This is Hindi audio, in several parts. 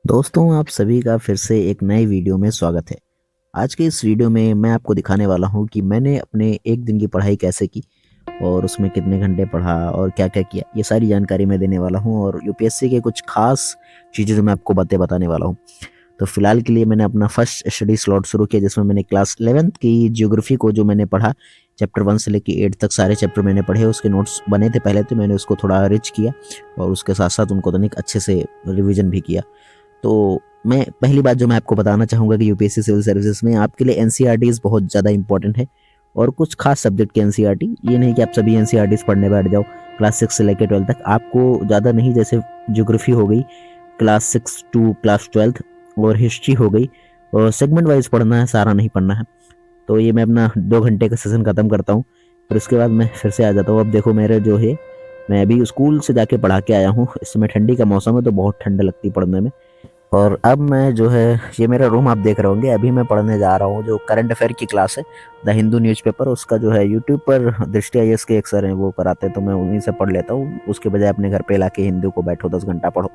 दोस्तों आप सभी का फिर से एक नए वीडियो में स्वागत है। आज के इस वीडियो में मैं आपको दिखाने वाला हूँ कि मैंने अपने एक दिन की पढ़ाई कैसे की और उसमें कितने घंटे पढ़ा और क्या-क्या किया। ये सारी जानकारी मैं देने वाला हूँ और यूपीएससी के कुछ खास चीज़ें जो मैं आपको बातें बताने वाला हूँ। तो फिलहाल के लिए मैंने अपना फर्स्ट स्टडी स्लॉट शुरू किया जिसमें मैंने क्लास 11th की ज्योग्राफी को जो मैंने पढ़ा, चैप्टर 1 से लेके 8 तक सारे चैप्टर मैंने पढ़े। उसके नोट्स बने थे पहले, तो मैंने उसको थोड़ा रिच किया और उसके साथ-साथ उनको तनिक अच्छे से रिवीजन भी किया। तो मैं पहली बात जो मैं आपको बताना चाहूँगा कि यूपीएससी सिविल सर्विसेज में आपके लिए एनसीईआरटीज़ बहुत ज़्यादा इंपॉर्टेंट है और कुछ खास सब्जेक्ट के एनसीईआरटी, ये नहीं कि आप सभी एनसीईआरटीज़ पढ़ने बैठ जाओ। क्लास 6 से लेकर 12 तक आपको ज़्यादा नहीं, जैसे ज्योग्राफी हो गई क्लास 6 टू क्लास 12 और हिस्ट्री हो गई और सेगमेंट वाइज पढ़ना है, सारा नहीं पढ़ना है। तो ये मैं अपना 2 घंटे का सेशन खत्म करता हूँ और उसके बाद मैं फिर से आ जाता हूँ। अब देखो मेरे जो है, मैं अभी स्कूल से जाके पढ़ा के आया हूँ। इस समय ठंडी का मौसम है तो बहुत ठंड लगती है पढ़ने में। और अब मैं जो है, ये मेरा रूम आप देख रहे होंगे। अभी मैं पढ़ने जा रहा हूँ जो करंट अफेयर की क्लास है, द हिंदू न्यूज़पेपर। उसका जो है यूट्यूब पर दृष्टि आईएएस के एक सर हैं, वो कराते हैं, तो मैं उन्हीं से पढ़ लेता हूँ। उसके बजाय अपने घर पे लाके हिंदू को बैठो 10 घंटा पढ़ो,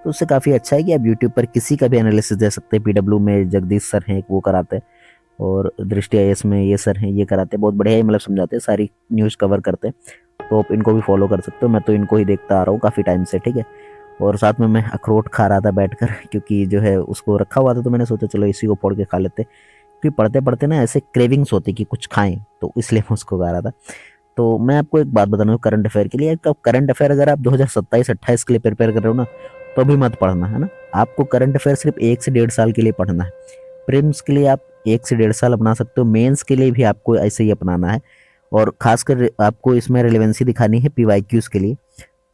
तो उससे काफ़ी अच्छा है कि आप यूट्यूब पर किसी का भी एनालिसिस दे सकते हैं। पीडब्ल्यू में जगदीश सर हैं, वो कराते हैं, और दृष्टि आईएएस में ये सर हैं, ये कराते हैं। बहुत बढ़िया ही मतलब समझाते हैं, सारी न्यूज़ कवर करते हैं। तो आप इनको भी फॉलो कर सकते हो। मैं तो इनको ही देखता आ रहा हूँ काफ़ी टाइम से, ठीक है। और साथ में मैं अखरोट खा रहा था बैठकर, क्योंकि जो है उसको रखा हुआ था, तो मैंने सोचा चलो इसी को फोड़ के खा लेते। फिर पढ़ते पढ़ते ना ऐसे क्रेविंग्स होती कि कुछ खाएं, तो इसलिए मैं उसको खा रहा था। तो मैं आपको एक बात बताना हूँ करंट अफेयर के लिए। करंट अफेयर अगर आप 2027-28 के लिए प्रिपेयर कर रहे हो ना, तो अभी मत पढ़ना, है ना। आपको करंट अफेयर सिर्फ 1 से 1.5 साल के लिए पढ़ना है। प्रीलिम्स के लिए आप 1 से 1.5 साल अपना सकते हो, मेंस के लिए भी आपको ऐसे ही अपनाना है। और खासकर आपको इसमें रिलेवेंसी दिखानी है पीवाईक्यूज के लिए,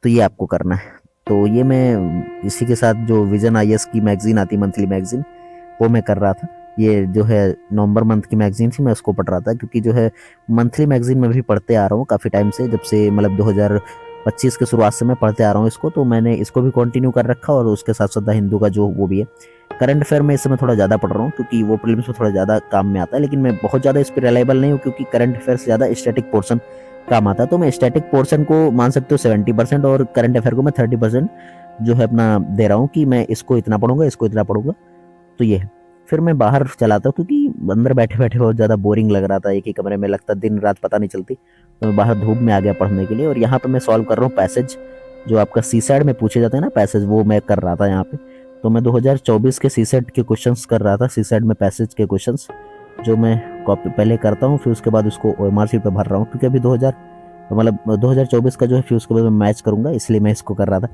तो ये आपको करना है। तो ये मैं इसी के साथ जो विजन आईएएस की मैगजीन आती, मंथली मैगजीन, वो मैं कर रहा था। ये जो है नवंबर मंथ की मैगजीन थी, मैं उसको पढ़ रहा था, क्योंकि जो है मंथली मैगजीन में भी पढ़ते आ रहा हूँ काफ़ी टाइम से, जब से मतलब 2025 के शुरुआत से मैं पढ़ते आ रहा हूँ इसको। तो मैंने इसको भी कंटिन्यू कर रखा, और उसके साथ साथ द हिंदू का जो वो भी है। करंट अफेयर में इस समय थोड़ा ज़्यादा पढ़ रहा हूँ, क्योंकि वो प्रीलिम्स में थोड़ा ज़्यादा काम में आता है, लेकिन मैं बहुत ज़्यादा इस पर रिलायबल नहीं हूँ, क्योंकि करंट अफेयर से ज़्यादा स्टैटिक पोर्सन काम आता है। तो मैं स्टैटिक पोर्शन को मान सकते हो 70%, और करंट अफेयर को मैं 30% जो है अपना दे रहा हूँ, कि मैं इसको इतना पढ़ूंगा, इसको इतना पढ़ूंगा। तो ये है। फिर मैं बाहर चला था, क्योंकि अंदर बैठे बैठे बहुत ज़्यादा बोरिंग लग रहा था, एक ही कमरे में लगता दिन रात पता नहीं चलती। तो मैं बाहर धूप में आ गया पढ़ने के लिए, और यहाँ पे मैं सॉल्व कर रहा हूँ पैसेज, जो आपका सी सैड में पूछे जाते हैं ना पैसेज, वो मैं कर रहा था यहाँ पे। तो मैं 2024 के सी सैड के क्वेश्चंस कर रहा था, सी सैड में पैसेज के क्वेश्चंस, जो मैं कॉपी पहले करता हूँ, फिर उसके बाद उसको ओएमआर शीट पे भर रहा हूँ, क्योंकि अभी 2000 मतलब 2024 का जो है, फिर उसके बाद मैं मैच करूंगा, इसलिए मैं इसको कर रहा था।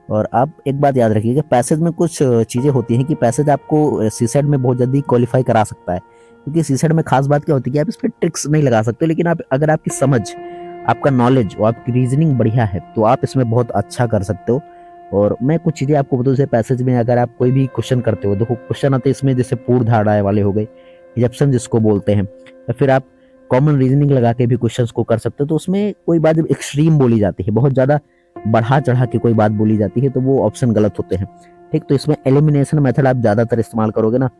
और आप एक बात याद रखिएगा, पैसेज में कुछ चीज़ें होती हैं कि पैसेज आपको सीसेट में बहुत जल्दी क्वालिफाई करा सकता है, क्योंकि सीसेट में खास बात क्या होती है कि आप इस पर ट्रिक्स नहीं लगा सकते, लेकिन आप अगर आपकी समझ, आपका नॉलेज और आपकी रीजनिंग बढ़िया है, तो आप इसमें बहुत अच्छा कर सकते हो। और मैं कुछ चीज़ें आपको बताऊँ, जैसे पैसेज में अगर आप कोई भी क्वेश्चन करते हो, देखो क्वेश्चन आते हैं इसमें, जैसे पूर्ण धारणाएं वाले हो गए, इजप्शन जिसको बोलते हैं, या फिर आप कॉमन रीजनिंग लगा के भी क्वेश्चंस को कर सकते हो। तो उसमें कोई बात जब एक्सट्रीम बोली जाती है, बहुत ज़्यादा बढ़ा चढ़ा के कोई बात बोली जाती है, तो वो ऑप्शन गलत होते हैं, ठीक। तो इसमें एलिमिनेशन मेथड आप ज़्यादातर इस्तेमाल करोगे ना,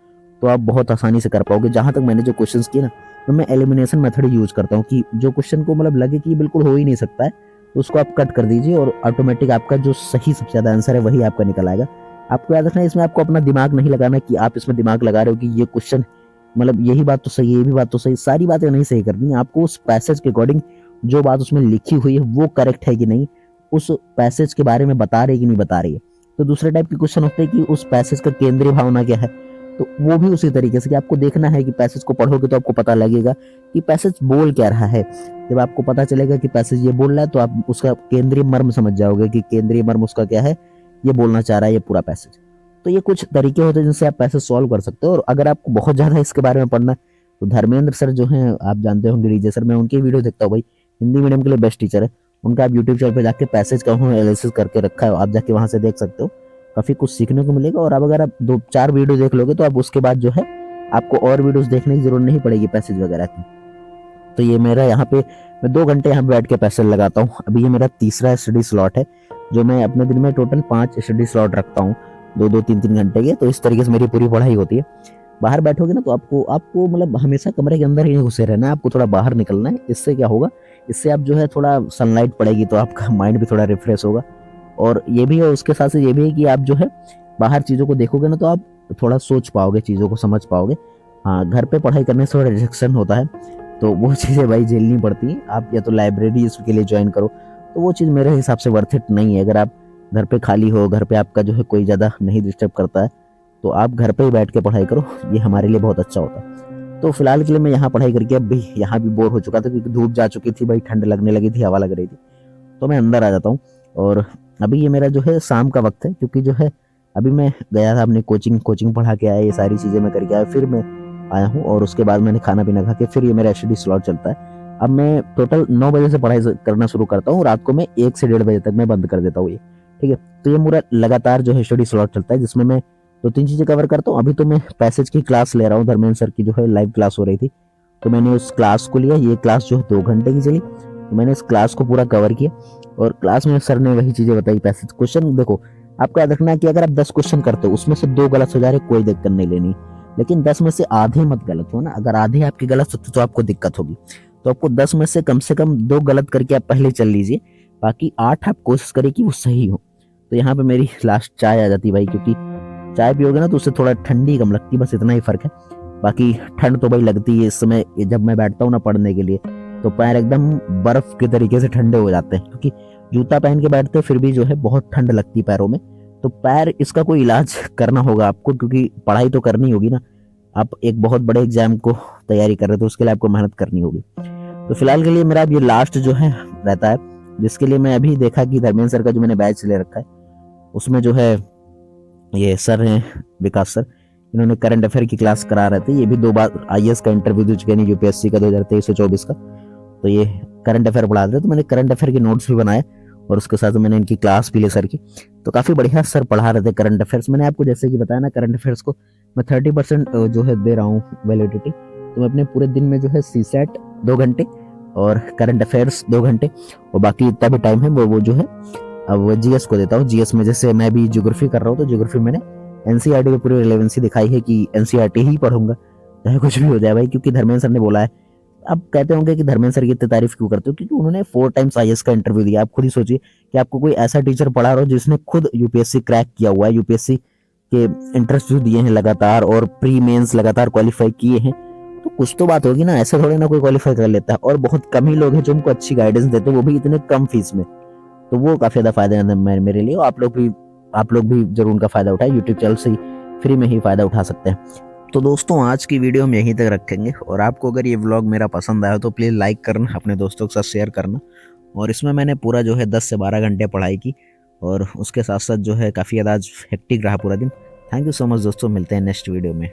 तो आप बहुत आसानी से कर पाओगे। जहां तक मैंने जो क्वेश्चंस किए ना, तो मैं एलिमिनेशन मेथड यूज करता हूँ, कि जो क्वेश्चन को मतलब लगे कि ये बिल्कुल हो ही नहीं सकता है, तो उसको आप कट कर दीजिए, और ऑटोमेटिक आपका जो सही सबसे ज़्यादा आंसर है वही आपका निकल आएगा। आपको याद रखना है, इसमें आपको अपना दिमाग नहीं लगाना कि आप इसमें दिमाग लगा रहे हो कि ये क्वेश्चन मतलब यही बात तो सही है, ये भी बात तो सही, सारी बातें नहीं सही करनी है। आपको उस पैसेज के अकॉर्डिंग जो बात उसमें लिखी हुई है वो करेक्ट है कि नहीं, उस पैसेज के बारे में बता रही है कि नहीं बता रही है। तो दूसरे टाइप के क्वेश्चन होते हैं कि उस पैसेज का केंद्रीय भावना क्या है, तो वो भी उसी तरीके से कि आपको देखना है कि पैसेज को पढ़ोगे तो आपको पता लगेगा कि पैसेज बोल क्या रहा है। जब आपको पता चलेगा कि पैसेज ये बोल रहा है, तो आप उसका केंद्रीय मर्म समझ जाओगे कि केंद्रीय मर्म उसका क्या है, ये बोलना चाह रहा है ये पूरा पैसेज। तो ये कुछ तरीके होते हैं जिनसे आप पैसेज सॉल्व कर सकते हो। और अगर आपको बहुत ज्यादा इसके बारे में पढ़ना है, तो धर्मेंद्र सर जो हैं, आप जानते होंगे, डीजे सर, मैं उनकी वीडियो देखता हूँ भाई, हिंदी मीडियम के लिए बेस्ट टीचर है। उनका आप यूट्यूब चैनल पे जाके पैसेज का उन्होंने एनालिसिस करके रखा है, आप जाके वहां से देख सकते हो, काफी कुछ सीखने को मिलेगा। और अब अगर आप 2-4 वीडियो देख लोगे, तो आप उसके बाद जो है आपको और वीडियोस देखने की जरूरत नहीं पड़ेगी पैसेज वगैरह की। तो ये मेरा यहाँ पे, मैं 2 घंटे यहाँ पे बैठ के पैसेज लगाता हूँ। अभी ये मेरा तीसरा स्टडी स्लॉट है, जो मैं अपने दिन में टोटल 5 स्टडी स्लॉट रखता हूँ, 2-2, 3-3 घंटे के। तो इस तरीके से मेरी पूरी पढ़ाई होती है। बाहर बैठोगे ना, तो आपको आपको मतलब हमेशा कमरे के अंदर ही घुसे रहना है, आपको थोड़ा बाहर निकलना है। इससे क्या होगा, इससे आप जो है थोड़ा सनलाइट पड़ेगी, तो आपका माइंड भी थोड़ा रिफ्रेश होगा। और ये भी है, उसके साथ से ये भी है कि आप जो है बाहर चीज़ों को देखोगे ना तो आप थोड़ा सोच पाओगे, चीज़ों को समझ पाओगे। हाँ, घर पे पढ़ाई करने से थोड़ा रिजेक्शन होता है, तो वो चीज़ें भाई झेलनी पड़ती हैं। आप या तो लाइब्रेरी इसके लिए ज्वाइन करो, तो वो चीज़ मेरे हिसाब से वर्थ इट नहीं है। अगर आप घर पे खाली हो, घर पे आपका जो है कोई ज़्यादा नहीं डिस्टर्ब करता है, तो आप घर पे ही बैठ के पढ़ाई करो, ये हमारे लिए बहुत अच्छा होता है। तो फिलहाल के लिए मैं यहाँ पढ़ाई करके अब भी यहाँ भी बोर हो चुका था, क्योंकि धूप जा चुकी थी भाई, ठंड लगने लगी थी, हवा लग रही थी, तो मैं अंदर आ जाता हूँ। और अभी ये मेरा जो है शाम का वक्त है, क्योंकि जो है अभी मैं गया था अपनी कोचिंग पढ़ा के आया, ये सारी चीज़ें मैं करके आया, फिर मैं आया हूँ और उसके बाद मैंने खाना पीना खा के फिर ये मेरा स्टडी स्लॉट चलता है। अब मैं टोटल 9 बजे से पढ़ाई करना शुरू करता हूँ, रात को मैं 1 से 1:30 बजे तक मैं बंद कर देता हूँ ये, ठीक है। तो ये पूरा लगातार जो है स्टडी स्लॉट चलता है, जिसमें मैं 2-3 चीज़ें कवर करता हूँ। अभी तो मैं पैसेज की क्लास ले रहा हूँ, धर्मेंद्र सर की जो है लाइव क्लास हो रही थी, तो मैंने उस क्लास को लिया। ये क्लास जो है 2 घंटे की चली, तो मैंने इस क्लास को पूरा कवर किया। और क्लास में सर ने वही चीज़ें बताई। पैसेज क्वेश्चन देखो, आपको याद रखना है कि अगर आप 10 क्वेश्चन करते हो, उसमें से 2 गलत हो जा रहे, कोई दिक्कत नहीं लेनी, लेकिन 10 में से आधे मत गलत हो ना। अगर आधे आपके गलत होते तो आपको दिक्कत होगी। तो आपको 10 में से कम 2 गलत करके आप पहले चल लीजिए, बाकी 8 आप कोशिश करें कि वो सही हो। तो यहाँ पे मेरी लास्ट चाय आ जाती भाई, क्योंकि चाय पियोगे ना तो उससे थोड़ा ठंडी कम लगती, बस इतना ही फर्क है। बाकी ठंड तो भाई लगती है इस समय, जब मैं बैठता हूँ ना पढ़ने के लिए, तो पैर एकदम बर्फ के तरीके से ठंडे हो जाते हैं, क्योंकि जूता पहन के बैठते फिर भी जो है बहुत ठंड लगती है पैरों में। तो पैर, इसका कोई इलाज करना होगा आपको, क्योंकि पढ़ाई तो करनी होगी ना। आप एक बहुत बड़े एग्जाम को तैयारी कर रहे हो, तो उसके लिए आपको मेहनत करनी होगी। तो फिलहाल के लिए मेरा अब ये लास्ट जो है रहता है, जिसके लिए मैं अभी देखा कि धर्मेंद्र सर का जो मैंने बैच ले रखा है, उसमें जो है ये सर हैं विकास सर, इन्होंने करंट अफेयर की क्लास करा रहे थे। ये भी 2 बार आईएएस का इंटरव्यू दे चुके हैं, यूपीएससी का 2023-24 का। तो ये करंट अफेयर पढ़ा रहे थे, तो मैंने करंट अफेयर के नोट्स भी बनाए और उसके साथ मैंने इनकी क्लास भी ली सर की। तो काफ़ी बढ़िया सर पढ़ा रहे थे करंट अफेयर्स। मैंने आपको जैसे कि बताया ना, करंट अफेयर्स को मैं 30% जो है दे रहा हूँ वैलिडिटी। तो मैं अपने पूरे दिन में जो है सीसेट 2 घंटे और करंट अफेयर्स 2 घंटे, और बाकी इतना भी टाइम है वो जो है अब वो जीएस को देता हूँ। जीएस में जैसे मैं भी ज्योग्राफी कर रहा हूँ, तो ज्योग्राफी मैंने एनसीईआरटी की पूरी रिलेवेंसी दिखाई है कि एनसीईआरटी ही पढ़ूंगा, चाहे कुछ भी हो जाए भाई, क्योंकि धर्मेंद्र सर ने बोला है। आप कहते होंगे कि धर्मेंद्र सर की इतनी तारीफ क्यों करते हो, क्योंकि उन्होंने 4 टाइम्स आईएएस का इंटरव्यू दिया। आप खुद ही सोचिए कि आपको कोई ऐसा टीचर पढ़ा रहा हो जिसने खुद यूपीएससी क्रैक किया हुआ है, यूपीएससी के इंटरव्यू दिए हैं लगातार और प्री मेंस लगातार क्वालिफाई किए हैं, तो कुछ तो बात होगी ना। ऐसे थोड़े ना कोई क्वालिफाई कर लेता है, और बहुत कम ही लोग हैं जो उनको अच्छी गाइडेंस देते हैं, वो भी इतने कम फीस में। तो वो काफी ज्यादा फायदेमंद है मेरे लिए। आप लोग भी जरूर उनका फायदा उठाए, यूट्यूब चैनल से फ्री में ही फायदा उठा सकते हैं। तो दोस्तों, आज की वीडियो हम यहीं तक रखेंगे, और आपको अगर ये व्लॉग मेरा पसंद आया तो प्लीज़ लाइक करना, अपने दोस्तों के साथ शेयर करना। और इसमें मैंने पूरा जो है 10 से 12 घंटे पढ़ाई की, और उसके साथ साथ जो है काफ़ी ज़्यादा आज हेक्टिक रहा पूरा दिन। थैंक यू सो मच दोस्तों, मिलते हैं नेक्स्ट वीडियो में।